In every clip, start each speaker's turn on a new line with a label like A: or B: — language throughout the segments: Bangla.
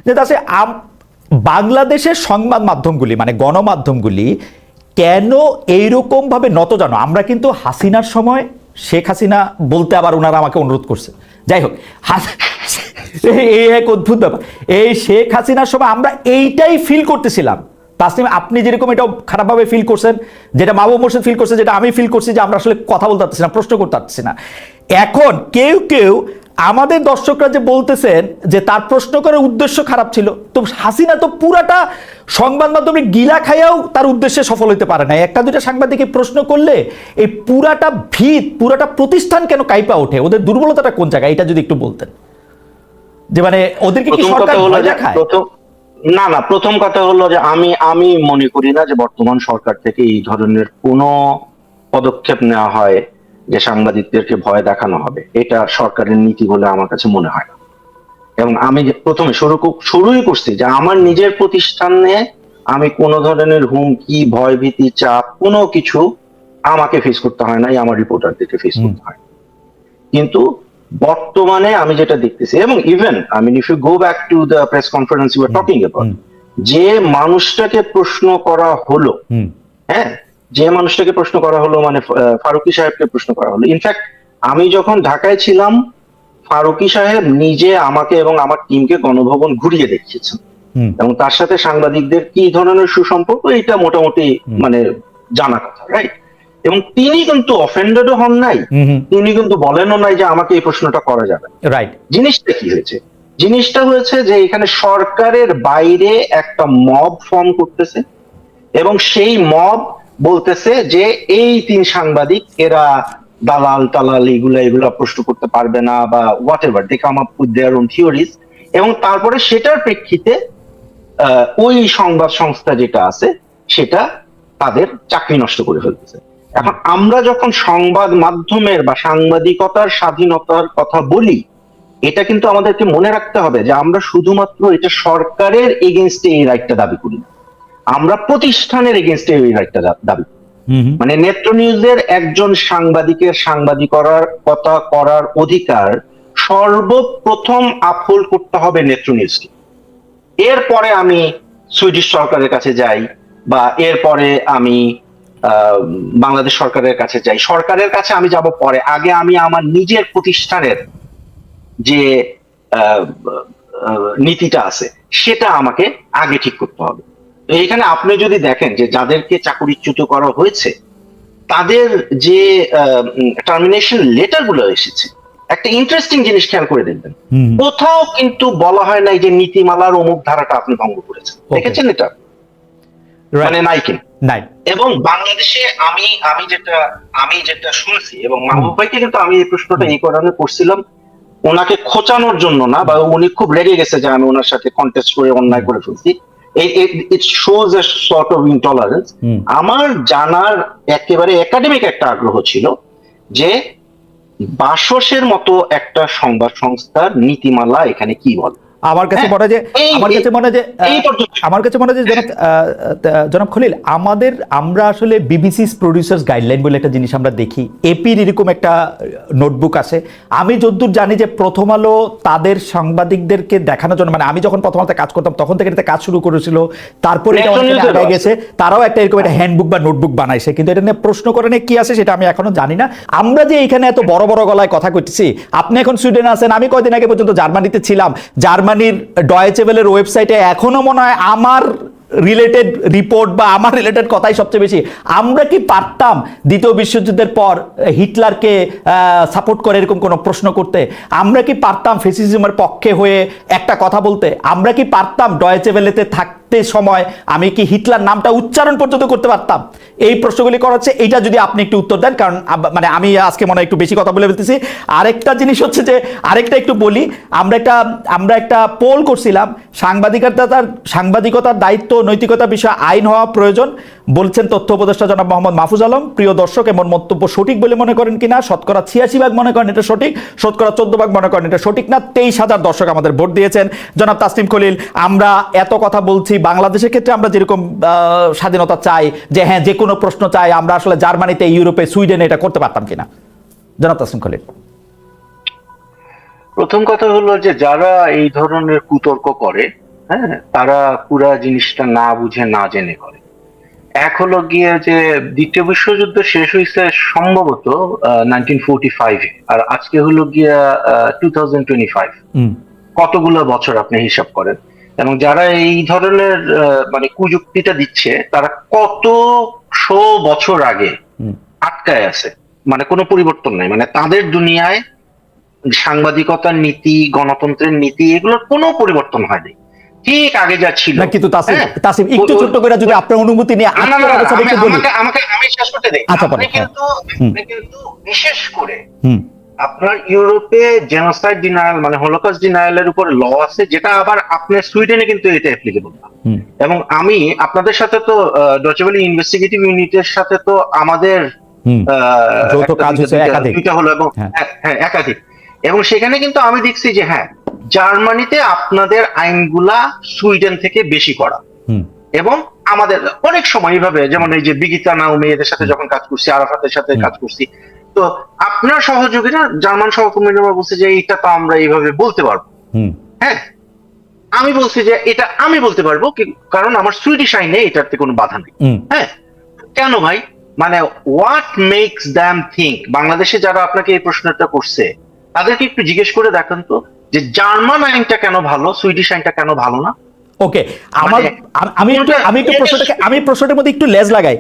A: যে আসলে বাংলাদেশের সংবাদ মাধ্যমগুলি মানে গণমাধ্যমগুলি কেন এইরকমভাবে নত জানো? আমরা কিন্তু হাসিনার সময়, শেখ হাসিনা বলতে আবার ওনারা আমাকে অনুরোধ করছে, যাই হোক এই এক অদ্ভুত ব্যাপার, এই শেখ হাসিনার সময় আমরা এইটাই ফিল করতেছিলাম। তাসনিম, আপনি যেরকম এটা খারাপভাবে ফিল করছেন, যেটা মাহবুব মোর্শেদ ফিল করছে, যেটা আমি ফিল করছি, যে আমরা আসলে কথা বলতে পারতেছি না, প্রশ্ন করতে পারতেছি না। এখন কেউ কেউ আমাদের দর্শকরা যে বলতেছেন যে তার প্রশ্ন করার উদ্দেশ্য খারাপ ছিল, তো হাসিনা তো পুরাটা সংবাদ মাধ্যমে গিলা খাইয়াও তার উদ্দেশ্যে সফল হতে পারে না। একটা দুইটা সাংবাদিক প্রশ্ন করলে এই পুরাটা ভিত, পুরাটা প্রতিষ্ঠান কেন কাইপা ওঠে? ওদের দুর্বলতাটা কোন জায়গায়, এটা যদি একটু বলতেন। যে মানে ওদেরকে কি সরকার ভয় দেখায়?
B: না না, প্রথম কথা হলো যে আমি মনে করি না যে বর্তমান সরকার থেকে এই ধরনের কোনো পদক্ষেপ নেওয়া হয় যে সাংবাদিকদেরকে ভয় দেখানো হবে। এটা সরকারের নীতি বলে আমার কাছে মনে হয় না। এবং আমি প্রথমে শুরুই করছি যে আমার নিজের প্রতিষ্ঠানে আমি কোনো ধরনের হুমকি, ভয়ভীতি, চাপ কোনো কিছু আমাকে ফেস করতে হয় নাই, আমার রিপোর্টারদেরকে ফেস করতে হয়। কিন্তু বর্তমানে আমি যেটা দেখতেছি, এবং even if you go back to the press conference you are talking about, যে মানুষটাকে প্রশ্ন করা হলো, হ্যাঁ, যে মানুষটাকে প্রশ্ন করা হলো মানে ফারুকী সাহেবকে প্রশ্ন করা হলো। ইনফ্যাক্ট আমি যখন ঢাকায় ছিলাম, ফারুকী সাহেব নিজে আমাকে এবং আমার টিমকে গণভবন ঘুরিয়ে দেখিয়েছেন, এবং তার সাথে সাংবাদিকদের কি ধরনের সুসম্পর্ক এটা মোটামুটি মানে জানা কথা, রাইট? এবং তিনি কিন্তু অফেন্ডেডও হন নাই, তিনি কিন্তু বলেনও নাই যে আমাকে এই প্রশ্নটা করা যাবে,
A: রাইট?
B: জিনিসটা কি হয়েছে? জিনিসটা হয়েছে যে এখানে সরকারের বাইরে একটা মব ফর্ম করতেছে, এবং সেই মব বলতেছে যে এই 3 সাংবাদিক এরা দালাল টালাল এগুলা প্রশ্ন করতে পারবে না, বা whatever they come up with their own theories. এবং তারপরে সেটার প্রেক্ষিতে ওই সংবাদ সংস্থা যেটা আছে সেটা তাদের চাকরি নষ্ট করে ফেলতেছে। এখন আমরা যখন সংবাদ মাধ্যমের বা সাংবাদিকতার স্বাধীনতার কথা বলি, এটা কিন্তু আমাদেরকে মনে রাখতে হবে যে আমরা শুধুমাত্র এটা সরকারের এগেইনস্টে এই রাইটটা দাবি করি না, আমরা প্রতিষ্ঠানের এগেইনস্টে এই রাইটটা দাবি করি। মানে নেত্র নিউজের একজন সাংবাদিকের সাংবাদিকতা করার অধিকার সর্বপ্রথম আপহোল্ড করতে হবে নেত্র নিউজকে। এরপরে আমি সুইডিশ সরকারের কাছে যাই, বা এরপরে আমি বাংলাদেশ সরকারের কাছে যাই। সরকারের কাছে আমি যাব পরে, আগে আমি আমার নিজের প্রতিষ্ঠানের যে নীতিটা আছে সেটা আমাকে আগে ঠিক করতে হবে। এখানে আপনি যদি দেখেন যে যাদেরকে চাকরিচ্যুত করা হয়েছে তাদের যে টার্মিনেশন লেটার গুলো এসেছে, একটা ইন্টারেস্টিং জিনিস খেয়াল করে দেখবেন, কোথাও কিন্তু বলা হয় নাই যে নীতিমালার অমুক ধারাটা আপনি ভঙ্গ করেছেন। দেখেছেন এটা? মানে নাই কি নাই। এবং বাংলাদেশে আমি যেটা শুনছি, এবং মাহবুব ভাইকে কিন্তু আমি এই প্রশ্নটা এই কারণে করছিলাম, ওনাকে খোঁচানোর জন্য না, বা উনি খুব রেগে গেছে যে আমি ওনার সাথে কন্টেস্ট করে অন্যায় করে ফেলছি। It shows A sort of intolerance. আমার জানার একেবারে একাডেমিক একটা আগ্রহ ছিল যে বাসসের মতো একটা সংবাদ সংস্থার নীতিমালা এখানে কি বলে।
A: আমার কাছে মনে হয় যে জনাব খলিল, আমরা আসলে বিবিসি প্রডিউসার্স গাইডলাইন বলে একটা জিনিস আমরা দেখি, এপির এরকম একটা নোটবুক আছে। আমি যতদূর জানি যে প্রথম আলো তাদের সাংবাদিকদেরকে দেখানোর জন্য, মানে আমি যখন প্রথম আলোতে কাজ করতাম তখন থেকে এটা কাজ শুরু করেছিল, তারপরে এটা গেছে, তারাও একটা এরকম একটা হ্যান্ডবুক বা নোটবুক বানাইছে, কিন্তু এটা নিয়ে প্রশ্ন করে কি আছে সেটা আমি এখনো জানি না। আমরা যে এখানে এত বড় বড় গলায় কথা কইতেছি, আপনি এখন সুইডেনে আছেন, আমি কয়দিন আগে পর্যন্ত জার্মানিতে ছিলাম, জার্মানির ডয়েচে ওয়েলের ওয়েবসাইটে এখনো মনে হয় আমার রিলেটেড রিপোর্ট বা আমার রিলেটেড কথাই সবচেয়ে বেশি। আমরা কি পারতাম দ্বিতীয় বিশ্বযুদ্ধের পর হিটলারকে সাপোর্ট করে এরকম কোনো প্রশ্ন করতে? আমরা কি পারতাম ফ্যাসিজমের পক্ষে হয়ে একটা কথা বলতে? আমরা কি পারতাম ডয়েচে ওয়েলেতে থাকতে সময় আমি কি হিটলার নামটা উচ্চারণ পর্যন্ত করতে পারতাম? এই প্রশ্নগুলি করা হচ্ছে, এইটা যদি আপনি একটু উত্তর দেন, কারণ মানে আমি আজকে মনে হয় একটু বেশি কথা বলে ফেলতেছি। আরেকটা জিনিস হচ্ছে যে, আরেকটা একটু বলি, আমরা একটা পোল করছিলাম, সাংবাদিকতার দায়িত্ব নৈতিকতা বিষয়ে আইন হওয়া প্রয়োজন, বলছেন তথ্য উপদেষ্টা জনাব মোহাম্মদ মাহফুজ আলম। প্রিয় দর্শক, এমন মন্তব্য সঠিক বলে মনে করেন কিনা? শতকরা 86% মনে করেন এটা সঠিক, শতকরা 14% মনে করেন এটা সঠিক না। 23,000 দর্শক আমাদের ভোট দিয়েছেন। জনাব তাসনিম খলিল, আমরা এত কথা বলছি, বাংলাদেশের ক্ষেত্রে আমরা যেরকম স্বাধীনতা চাই, যে হ্যাঁ যে কোনো প্রশ্ন চাই, আমরা আসলে জার্মানিতে, ইউরোপে, সুইডেনে এটা করতে পারতাম কিনা? জনাব তাসনিম খলিল।
B: প্রথম কথা হলো যে যারা এই ধরনের কুতর্ক করে হ্যাঁ, তারা পুরা জিনিসটা না বুঝে না জেনে করে। এক হলো গিয়ে যে দ্বিতীয় বিশ্বযুদ্ধ শেষ হয়েছে সম্ভবত 1945 আর আজকে হলো গিয়া 2025। কতগুলো বছর আপনি হিসাব করেন, এবং যারা এই ধরনের মানে কুযুক্তিটা দিচ্ছে তারা কত বছর আগে আটকায় আছে, মানে কোনো পরিবর্তন নাই, মানে তাদের দুনিয়ায় সাংবাদিকতার নীতি, গণতন্ত্রের নীতি, এগুলোর কোনো পরিবর্তন হয়নি, ঠিক আগে যা ছিল।
A: না কিন্তু
B: হ্যাঁ?
A: তাসিফ একটু ছোট্ট করে যদি আপনার অনুমতি নিয়ে
B: না, না, না,
A: আজকের আলোচনা একটু বলি।
B: আমি শেষ করতে দেই।
A: আচ্ছা,
B: আপনি
A: হ্যাঁ।
B: কিন্তু বিশেষ করে আপনার ইউরোপে জেনোসাইড ডিনায়াল মানে হলোকস্ট ডিনায়ালের উপর ল আছে, যেটা আবার আপনার সুইডেনে কিন্তু এটা অ্যাপ্লিকেবল না। এবং আমি আপনাদের সাথে তো ডয়চে ভেলে ইনভেস্টিগেটিভ ইউনিটের সাথে তো আমাদের
A: যৌথ কাজ হচ্ছে একাধিক,
B: দুইটা হলো, এবং হ্যাঁ একাধিক, এবং সেখানে কিন্তু আমি দেখছি যে হ্যাঁ, জার্মানিতে আপনাদের আইনগুলা সুইডেন থেকে বেশি করা, এবং আমাদের অনেক সময় এইভাবে, যেমন এই যে বিগিতা নাও মেয়েদের সাথে যখন কাজ করছি, আরাফাতের সাথে কাজ করছি, তো আপনার সহযোগীরা জার্মান সহকর্মীরা বলছে যে এটা তো আমরা এইভাবে বলতে পারবো। হ্যাঁ, আমি বলছি যে এটা আমি বলতে পারবো, কারণ আমার সুইডিশ আইনে এটাতে কোনো বাধা নেই। হ্যাঁ, কেন ভাই? মানে হোয়াট মেক্স দ্যাম থিঙ্ক, বাংলাদেশে যারা আপনাকে এই প্রশ্নটা করছে তাদেরকে একটু জিজ্ঞেস করে দেখেন তো যে জার্মান আইনটা কেন ভালো, সুইডিশ আইনটা কেন ভালো না।
A: ওকে, আমি প্রশ্নটার মধ্যে একটু লেজ লাগাই,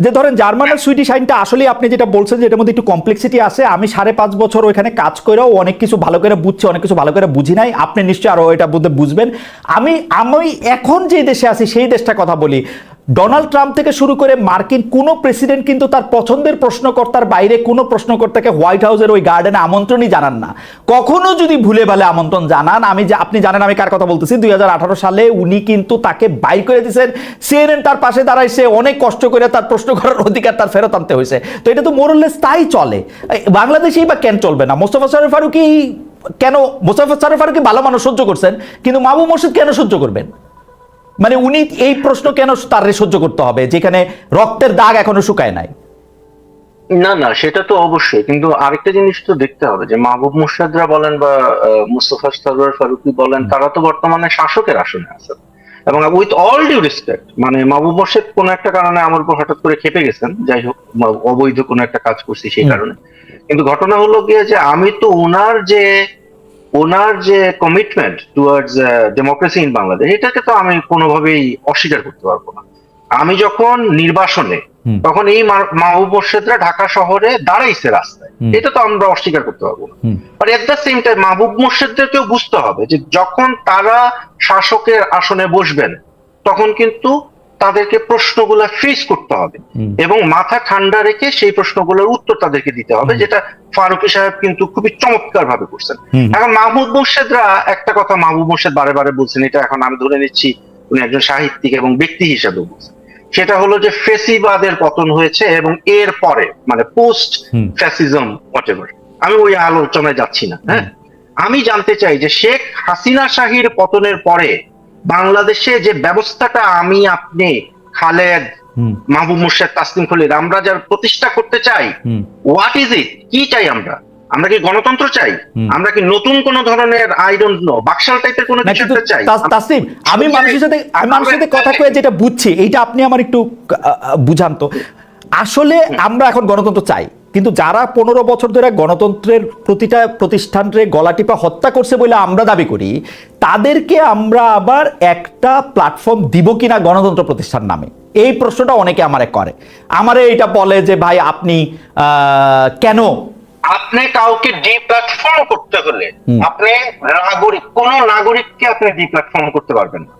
A: যে ধরেন জার্মান আর সুইডিশ আইনটা আসলে আপনি যেটা বলছেন যে এটার মধ্যে একটু কমপ্লেক্সিটি আছে। আমি 5.5 বছর ওইখানে কাজ করেও অনেক কিছু ভালো করে বুঝছি, অনেক কিছু ভালো করে বুঝি নাই। আপনি নিশ্চয়ই আরো এটা বুঝবেন। আমি এখন যে দেশে আছি সেই দেশটা কথা বলি। ডোনাল্ড ট্রাম্প থেকে শুরু করে মার্কিন কোনো প্রেসিডেন্ট কিন্তু তার পছন্দের প্রশ্নকর্তার বাইরে কোনো প্রশ্নকর্তাকে হোয়াইট হাউসের ওই গার্ডেনে আমন্ত্রণই জানান না। কখনো যদি ভুলে ভালে আমন্ত্রণ জানান, আপনি জানেন আমি কার কথা বলতেছি, 2018 সালে উনি কিন্তু তাকে বাইর করে দিয়েছেন। সিএনএন তার পাশে দাঁড়াইছে, অনেক কষ্ট করে তার প্রশ্ন করার অধিকার তার ফেরত আনতে হয়েছে। তো এটা তো মোরলেস তাই চলে। বাংলাদেশেই বা কেন চলবে না? মোস্তফা সরোয়ার ফারুকী ভালো মানুষ সহ্য করছেন, কিন্তু মাহবুব মোর্শেদ কেন সহ্য করবেন? মানে উনি এই প্রশ্ন কেন তার সহ্য করতে হবে যেখানে রক্তের দাগ এখনো শুকায় নাই?
B: না না, সেটা তো অবশ্যই, কিন্তু আরেকটা জিনিস তো দেখতে হবে যে মাহবুব মোর্শেদরা বলেন বা মুস্তফা সরোয়ার ফারুকী বলেন, তারা তো বর্তমানে শাসকের আসনে আছেন, এবং উইথ অল ডিউ রেসপেক্ট, মানে মাহবুব মোর্শেদ কোন একটা কারণে আমার উপর হঠাৎ করে খেপে গেছেন, যাই হোক, অবৈধ কোন একটা কাজ করছি সেই কারণে। কিন্তু ঘটনা হলো গিয়ে যে আমি তো ওনার যে commitment towards democracy in Bangladesh, এটাকে তো আমি কোনোভাবেই অস্বীকার করতে পারবো না। আমি যখন নির্বাসনে, তখন এই মাহবুব মোর্শেদরা ঢাকা শহরে দাঁড়াইছে রাস্তায়, এটা তো আমরা অস্বীকার করতে পারবো না। আর এট দ্য সেম টাইম মাহবুব মোর্শেদদেরকেও বুঝতে হবে যে যখন তারা শাসকের আসনে বসবেন, তখন কিন্তু তাদেরকে প্রশ্নগুলা ফেস করতে হবে, এবং মাথা ঠান্ডা রেখে সেই প্রশ্নগুলোর উত্তর তাদেরকে দিতে হবে, যেটা ফারুকী সাহেব কিন্তু খুবই চমৎকার ভাবে করছেন। এখন মাহমুদ মোর্শেদরা একটা কথা মাহবুব মোর্শেদ বারে বারে বলছেন, এটা এখন আমি ধরে নিচ্ছি উনি একজন সাহিত্যিক এবং ব্যক্তি হিসাবে বলছেন, সেটা হলো যে ফেসিবাদের পতন হয়েছে, এবং এর পরে মানে পোস্ট ফ্যাসিজম হোয়াটএভার, আমি ওই আলোচনায় যাচ্ছি না। হ্যাঁ, আমি জানতে চাই যে শেখ হাসিনা শাহীর পতনের পরে বাংলাদেশে যে ব্যবস্থাটা আমি আপনি খালেদ, মাহবুব মোর্শেদ, তাসলিম খলিল, আমরা যার প্রতিষ্ঠা করতে চাই, হোয়াট ইজ ইট? কি চাই আমরা? আমরা কি গণতন্ত্র চাই? আমরা কি নতুন কোন ধরনের আই ডোন্ট নো বাকশাল টাইপের কোন কিছু চাই?
A: তাসলিম, আমি মানুষের সাথে কথা কয়ে যেটা বুঝছি, এইটা আপনি আমার একটু বুঝান তো। আসলে আমরা এখন গণতন্ত্র চাই, কিন্তু যারা 15 বছর ধরে গণতন্ত্রের প্রতিটা প্রতিষ্ঠানকে গলা টিপা হত্যা করছে বলে আমরা দাবি করি, তাদেরকে আমরা আবার একটা প্ল্যাটফর্ম দিব কিনা গণতন্ত্র প্রতিষ্ঠান নামে? এই প্রশ্নটা অনেকে আমারে করে। আমারে এটা বলে যে ভাই আপনি কেন,
B: আপনি কাউকে ডিপ্ল্যাটফর্ম করতে হলে আপনি কোন নাগরিককে আপনি ডিপ্ল্যাটফর্ম করতে পারবেন না।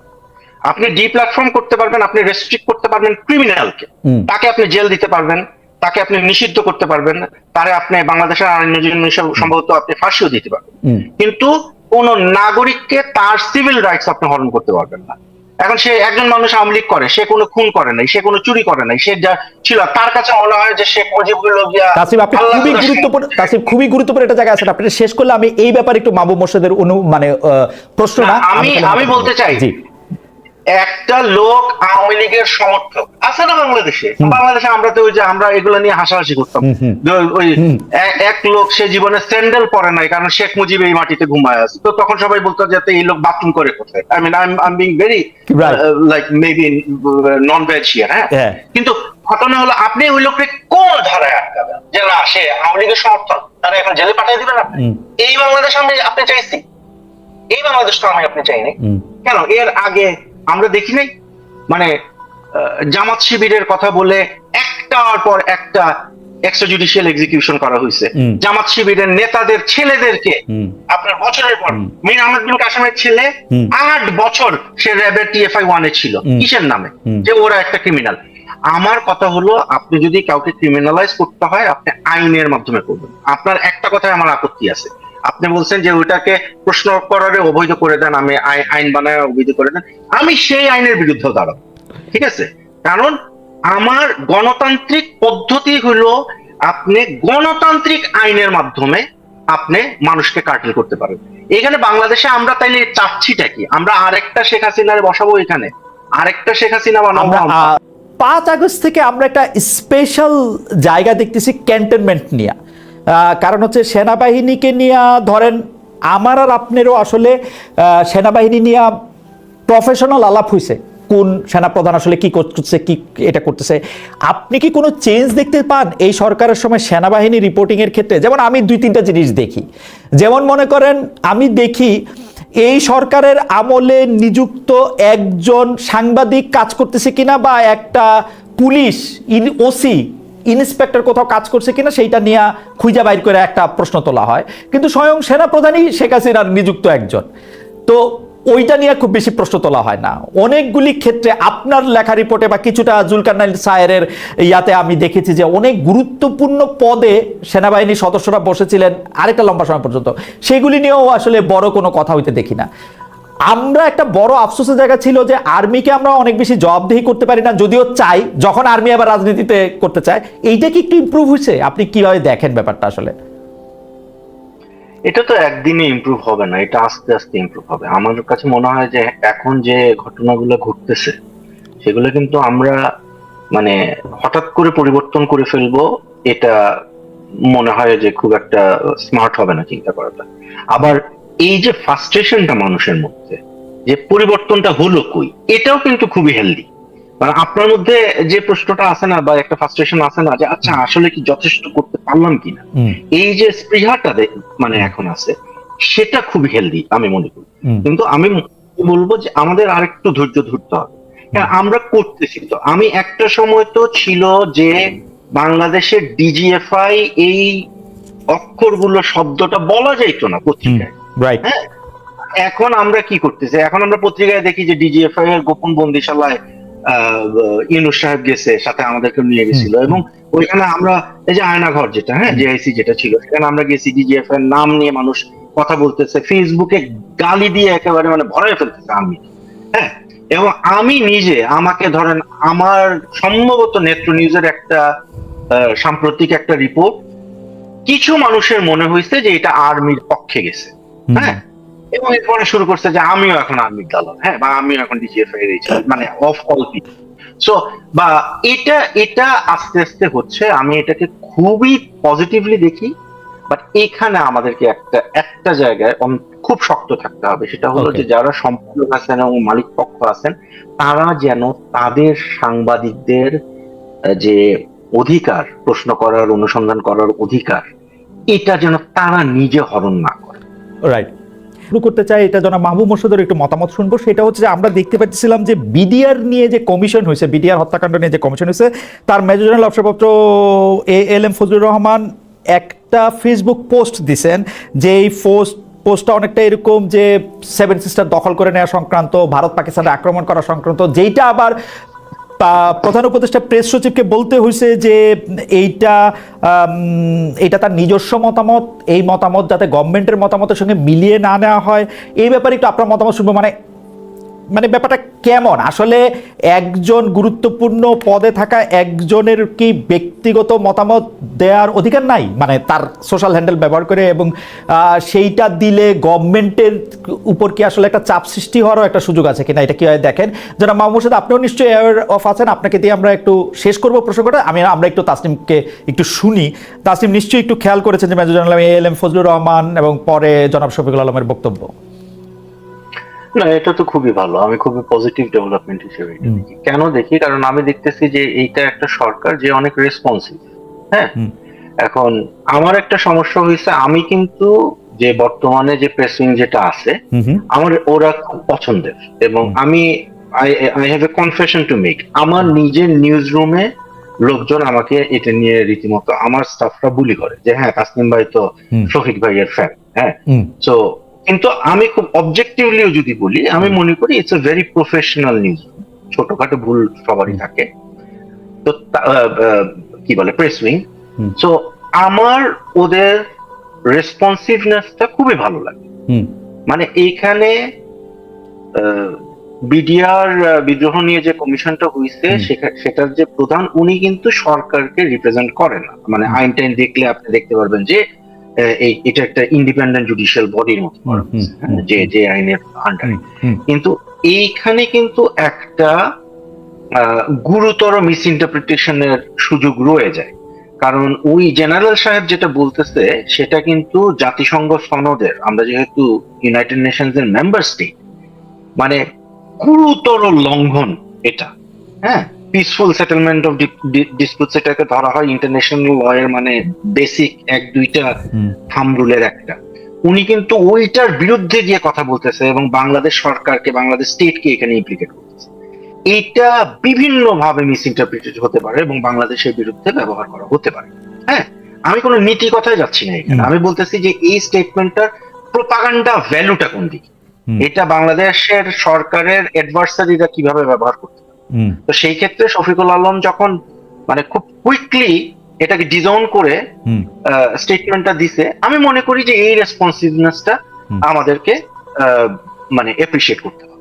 B: আপনি ডিপ্ল্যাটফর্ম করতে পারবেন, আপনি রেস্ট্রিক্ট করতে পারবেন ক্রিমিনালকে, তাকে আপনি জেল দিতে পারবেন, তাকে আপনি নিষিদ্ধ করতে পারবেন, তারে আপনি বাংলাদেশের আইনের জন্য সম্ভবত আপনি ফাঁসিও দিতে পারবেন, কিন্তু কোন নাগরিককে তার সিভিল রাইটস আপনি হরণ করতে পারবেন না। এখন সে একজন মানুষ আওয়ামী লীগ করে, সে কোনো খুন করে নাই, সে কোনো চুরি করে নাই, সে যা ছিল তার কাছে মনে হয় যে শেখ মুজিবুর
A: খুবই গুরুত্বপূর্ণ একটা জায়গায় আছেন, আপনি শেষ করলে আমি এই ব্যাপারে একটু মাহবুব মোর্শেদের মানে প্রশ্ন না
B: আমি বলতে চাই একটা লোক আওয়ামী লীগের সমর্থক আছে না বাংলাদেশে? বাংলাদেশে আমরা তো ওই যে আমরা এগুলো নিয়ে হাসাহাসি করতাম, যে ওই এক লোক সে জীবনে স্যান্ডেল পরে নাই কারণ শেখ মুজিব এই মাটিতে ঘুমায় আছে, তো তখন সবাই বলতো যে এই লোক বাথরুম করে কোথায়। I mean I am being very like maybe non veg here, হ্যাঁ। কিন্তু ঘটনা হলো আপনি ওই লোককে কোন ধারায় আটকাবেন যে না সে আওয়ামী লীগের সমর্থন, তারা এখন জেলে পাঠিয়ে দিবেন আপনি? এই বাংলাদেশ আপনি চাইছি? এই বাংলাদেশ তো আপনি চাইনি কেন? এর আগে আমরা দেখি নাই মানে জামাত শিবিরের কথা বলে একটার পর একটা এক্সট্রাজুডিশিয়াল এক্সিকিউশন করা হয়েছে। জামাত শিবিরের নেতাদের ছেলেদেরকে আপনার বছরের পর মীর আহমেদ বিন কাসেমের ছেলে 8 বছর সে র্যাবের TFI 1 এ ছিল, কিসের নামে? যে ওরা একটা ক্রিমিনাল। আমার কথা হলো আপনি যদি কাউকে ক্রিমিনালাইজ করতে হয় আপনি আইনের মাধ্যমে করবেন। আপনার একটা কথায় আমার আপত্তি আছে, আপনি বলছেন যে ওইটাকে প্রশ্ন করারে অবৈধ করে দেন, আমি আইন বানায় অবৈধ করে দেন, আমি সেই আইনের বিরুদ্ধে দাঁড়াবো, ঠিক আছে? কারণ আমার গণতান্ত্রিক পদ্ধতি হলো আপনি গণতান্ত্রিক আইনের মাধ্যমে আপনি মানুষকে কার্টেল করতে পারেন। এখানে বাংলাদেশে আমরা তাইলে চাচ্ছিটা কি? আমরা আরেকটা শেখ হাসিনারে বসাবো এখানে, আরেকটা শেখ হাসিনা বানাবো।
A: 5 আগস্ট থেকে আমরা একটা স্পেশাল জায়গা দেখতেছি ক্যান্টনমেন্ট নিয়ে, কারণ হচ্ছে সেনাবাহিনীকে নিয়ে ধরেন আমার আর আপনারও আসলে সেনাবাহিনী নিয়ে প্রফেশনাল আলাপ হয়েছে, কোন সেনাপ্রধান আসলে কি করতেছে, কি এটা করতেছে। আপনি কি কোনো চেঞ্জ দেখতে পান এই সরকারের সময় সেনাবাহিনী রিপোর্টিং এর ক্ষেত্রে? যেমন আমি 2-3টা জিনিস দেখি, যেমন মনে করেন আমি দেখি এই সরকারের আমলে নিযুক্ত একজন সাংবাদিক কাজ করতেছে কিনা, বা একটা পুলিশ ওসি ইন্সপেক্টর কোথাও কাজ করছে কিনা সেইটা নিয়ে খুঁজে বাইর করে একটা প্রশ্ন তোলা হয়, কিন্তু স্বয়ং সেনাপ্রধানই শেখ হাসিনার নিযুক্ত একজন, তো ওইটা নিয়ে খুব বেশি প্রশ্ন তোলা হয় না। অনেকগুলি ক্ষেত্রে আপনার লেখা রিপোর্টে বা কিছুটা জুলকারনাইন সায়েরের ইয়াতে আমি দেখেছি যে অনেক গুরুত্বপূর্ণ পদে সেনাবাহিনীর সদস্যরা বসেছিলেন আরেকটা লম্বা সময় পর্যন্ত, সেগুলি নিয়েও আসলে বড় কোনো কথা হইতে দেখি না। আমরা একটা বড় আফসোসের জায়গা ছিল যে আর্মিকে আমরা অনেক বেশি জবাবদিহি করতে পারি না, যদিও চাই, যখন আর্মি আবার রাজনীতিতে করতে চায়। এইটা কি একটু ইমপ্রুভ হয়েছে? আপনি কিভাবে দেখেন ব্যাপারটা? আসলে
B: এটা তো একদিনে ইমপ্রুভ হবে না, এটা আস্তে আস্তে ইমপ্রুভ হবে। আমার কাছে মনে হয় যে এখন যে ঘটনাগুলো ঘটতেছে সেগুলো কিন্তু আমরা মানে হঠাৎ করে পরিবর্তন করে ফেলবো, এটা মনে হয় যে খুব একটা স্মার্ট হবে না চিন্তা করাটা। আবার এই যে ফ্রাস্ট্রেশনটা মানুষের মধ্যে, যে পরিবর্তনটা হলো কই, এটাও কিন্তু খুবই হেলদি। মানে আপনার মধ্যে যে প্রশ্নটা আছে না, বা একটা ফ্রাস্ট্রেশন আছে না, যে আচ্ছা আসলে কি যথেষ্ট করতে পারলাম কিনা, এই যে স্পৃহাটা মানে এখন আছে, সেটা খুবই হেলদি আমি মনে করি। কিন্তু আমি বলবো যে আমাদের আরেকটু ধৈর্য ধরতে হবে। আমরা করতেছি তো, আমি একটা সময় তো ছিল যে বাংলাদেশের DGFI এই অক্ষরগুলো শব্দটা বলা যাইতো না পত্রিকায়, হ্যাঁ। এখন আমরা কি করতেছি, এখন আমরা পত্রিকায় দেখি যে DGFI এর গোপন বন্দিশালায় ইউনূস সাহেব গেছে, সাথে আমাদেরকে নিয়ে গেছিল, এবং ওইখানে আমরা এই যে আয়নাঘর যেটা, হ্যাঁ, JIC যেটা ছিল, সেখানে আমরা গেছি, DGFI এর নাম নিয়ে মানুষ কথা বলতেছে, ফেসবুকে গালি দিয়ে একেবারে মানে ভরাই ফেলতেছে আমি, হ্যাঁ। এবং আমি নিজে, আমাকে ধরেন আমার সম্ভবত নেত্র নিউজের একটা সাম্প্রতিক একটা রিপোর্ট, কিছু মানুষের মনে হয়েছে যে এটা আর্মির পক্ষে গেছে, হ্যাঁ, এবং এরপরে শুরু করছে যে আমিও এখন আর্মির দালাল, হ্যাঁ, বা আমিও এখন DGFI এর মানে অফ অল পিপল। সো বা এটা আস্তে আস্তে হচ্ছে, আমি এটাকে খুবই পজিটিভলি দেখি। বাট এখানে আমাদেরকে একটা জায়গায় খুব শক্ত থাকতে হবে, সেটা হলো যে যারা সম্পাদক আছেন এবং মালিক পক্ষ আছেন, তারা যেন তাদের সাংবাদিকদের যে অধিকার, প্রশ্ন করার, অনুসন্ধান করার অধিকার, এটা যেন তারা নিজে হরণ না করে।
A: রাইট। শুরু করতে চাই, এটা জনাব মাহবুব মোর্শেদের একটু মতামত শুনবো। সেটা হচ্ছে যে আমরা দেখতে পাচ্ছিলাম যে বিডিআর নিয়ে যে কমিশন হয়েছে, বিডিআর হত্যাকাণ্ড নিয়ে যে কমিশন হয়েছে, তার মেজর জেনারেল অবসরপ্রাপ্ত ALM ফজলুর রহমান একটা ফেসবুক পোস্ট দিছেন, যে এই পোস্টটা অনেকটা এরকম যে 7 সিস্টার দখল করে নেওয়া সংক্রান্ত, ভারত পাকিস্তানে আক্রমণ করা সংক্রান্ত, যেইটা আবার প্রধান উপদেষ্টা প্রেস সচিবকে বলতে হয়েছে যে এইটা তার নিজস্ব মতামত, এই মতামত যাতে গভর্নমেন্টের মতামতের সঙ্গে মিলিয়ে না নেওয়া হয়। এই ব্যাপারে একটু আপনার মতামত শুনবো। মানে মানে ব্যাপারটা কেমন আসলে? একজন গুরুত্বপূর্ণ পদে থাকা একজনের কি ব্যক্তিগত মতামত দেওয়ার অধিকার নাই, মানে তার সোশ্যাল হ্যান্ডেল ব্যবহার করে, এবং সেইটা দিলে গভর্নমেন্টের উপর কি আসলে একটা চাপ সৃষ্টি হওয়ারও একটা সুযোগ আছে কিনা, এটা কি দেখেন? যারা মাহমুদ সাহেব, আপনিও নিশ্চয়ই অ্যাওয়ার অফ আছেন, আপনাকে দিয়ে আমরা একটু শেষ করবো প্রসঙ্গটা। আমরা একটু তাসনিমকে একটু শুনি। তাসনিম নিশ্চয়ই একটু খেয়াল করেছেন যে major general ALM Fazlur Rahman এবং পরে জনাব শফিকুল আলমের বক্তব্য।
B: না, এটা তো খুবই ভালো, আমি খুবই পজিটিভ ডেভেলপমেন্ট হিসেবে এটা দেখি। কেন দেখি? কারণ আমি দেখতেছি যে এইটা একটা সরকার যে অনেক রেসপন্সিভ। হ্যাঁ, এখন আমার একটা সমস্যা হয়েছে, আমি কিন্তু যে বর্তমানে যে প্রেসিং যেটা আছে আমার ওরা খুব পছন্দের, এবং আমি I have a confession to make. আমার নিজের নিউজ রুমে লোকজন আমাকে এটা নিয়ে রীতিমতো আমার স্টাফরা বুলি করে যে হ্যাঁ, তাসনিম ভাই তো শফিক ভাইয়ের ফ্যান। হ্যাঁ, সো কিন্তু আমি খুব অবজেক্টিভলিও যদি বলি, আমি মনে করি it's a very professional news. ছোটখাটো ভুল সবারই থাকে, তো কি বলে প্রেস উইং। সো আমার ওদের রেসপন্সিভনেসটা খুবই ভালো লাগে। মানে এইখানে বিডিআর বিদ্রোহ নিয়ে যে কমিশনটা হয়েছে সেটার যে প্রধান, উনি কিন্তু সরকারকে রিপ্রেজেন্ট করেন না। মানে আইন টাইন দেখলে আপনি দেখতে পারবেন যে এটা একটা ইন্ডিপেন্ডেন্ট জুডিশিয়াল বডির মতো করা হয়েছে, যে আইনের আন্ডারে। কিন্তু এইখানে কিন্তু একটা গুরুতর মিস ইন্টারপ্রিটেশনের সুযোগ রয়ে যায়। কারণ ওই জেনারেল সাহেব যেটা বলতেছে সেটা কিন্তু জাতিসংঘ সনদের, আমরা যেহেতু ইউনাইটেড নেশনস এর মেম্বার স্টেট, মানে গুরুতর লঙ্ঘন এটা। হ্যাঁ, পিসফুল সেটেলমেন্ট অফ ডিসপিউটস এটাকে ধরা হয় ইন্টারন্যাশনাল ল এর মানে বেসিক এক দুইটা থাম রুলের একটা। উনি কিন্তু ওইটার বিরুদ্ধে গিয়ে কথা বলতেছে এবং বাংলাদেশ সরকারকে, বাংলাদেশ স্টেটকে এখানে ইমপ্লিকেট করতেছে। এটা বিভিন্ন ভাবে মিস ইন্টারপ্রিটেড হতে পারে এবং বাংলাদেশের বিরুদ্ধে ব্যবহার করা হতে পারে। হ্যাঁ, আমি কোনো নীতি কথায় যাচ্ছি না এখানে, আমি বলতেছি যে এই স্টেটমেন্টটার প্রোপাগান্ডা ভ্যালুটা কোন দিকে, এটা বাংলাদেশের সরকারের অ্যাডভার্সারিরা কিভাবে ব্যবহার করতে পারে। তো সেই ক্ষেত্রে শফিকুল আলম যখন মানে খুব কুইকলি এটাকে ডিজাউন করে স্টেটমেন্টটা দিছে, আমি মনে করি যে এই রেসপন্সিভনেসটা আমাদেরকে মানে এপ্রিশিয়েট করতে হবে।